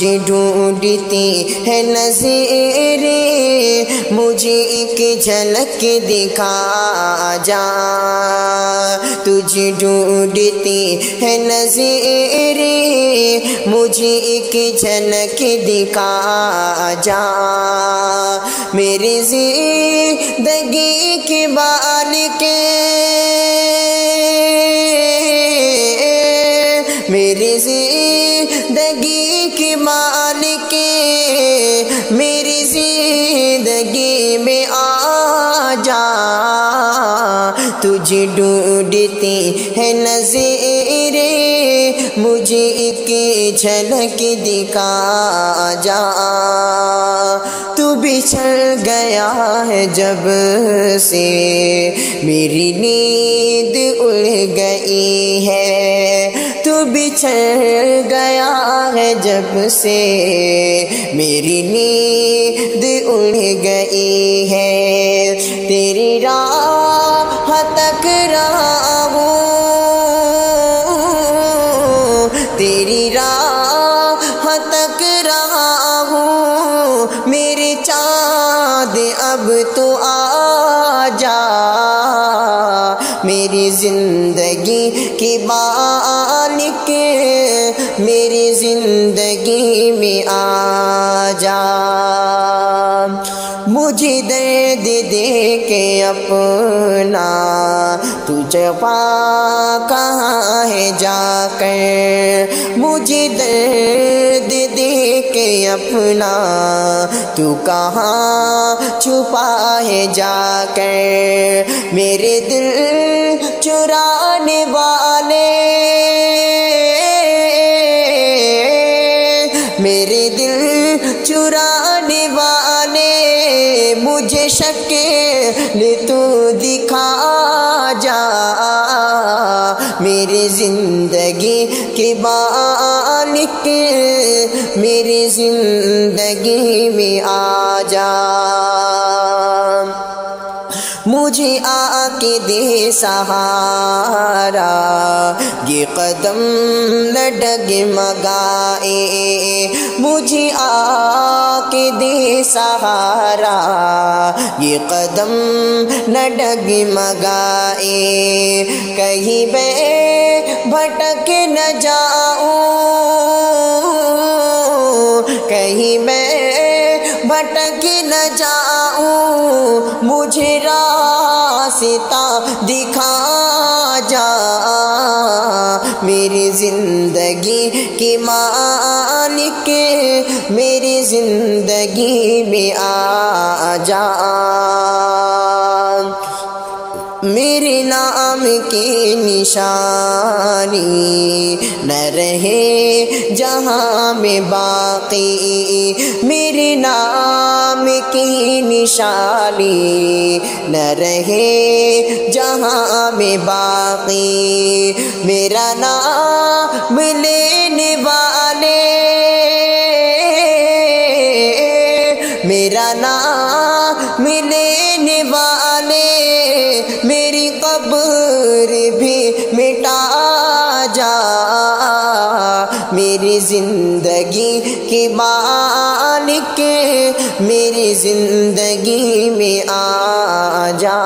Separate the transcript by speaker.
Speaker 1: تجھے ڈھونڈتی ہے نظریں، مجھے ایک جھلک دکھا جا، تجھے ڈھونڈتی ہے نظریں، مجھے ایک جھلک دکھا جا، میری زندگی کے مالک، میری زندگی کے مالک، میری زندگی میں آ جا، تجھے ڈھونڈتی ہے نظریں، مجھے ایک جھلک دکھا جا، تو بچھڑ گیا ہے جب سے میری نیند اڑ گئی ہے، تو بچھڑ گیا ہے جب سے میری نیند اڑ گئی ہے، تیری راہ تک رہا ہوں، تیری راہ تک رہا ہوں، میرے چاند اب تو آ جا، میری زندگی کی مالک، میری زندگی میں آ جا، مجھے درد دے کے اپنا تو جفا کہاں ہے جا کر، مجھے درد دے کے اپنا تو کہاں چھپا ہے جا کر، میرے دل چرانے والے، میرے دل چرانے والے، مجھے شکل تو دکھا جا، میری زندگی کے مالک، میری زندگی میں آ جا، مجھے آ کے دے سہارا، یہ قدم نہ ڈگمگائے، مجھے آ کے دے سہارا، یہ قدم نہ ڈگمگائے، کہیں میں بھٹک نہ جاؤں، کہیں میں بھٹک نہ جاؤں، مجھے راستہ دکھا جا، میری زندگی کی مالک، میری زندگی میں آ جا، میرے نام کی نشانی نہ رہے جہاں میں باقی، میرے نام کی نشانی نہ رہے جہاں میں باقی، میرا نام لینے والے، میرا نام لینے والے، میری قبر بھی مٹا جا، میری زندگی کی مالک، میری زندگی میں آ جا۔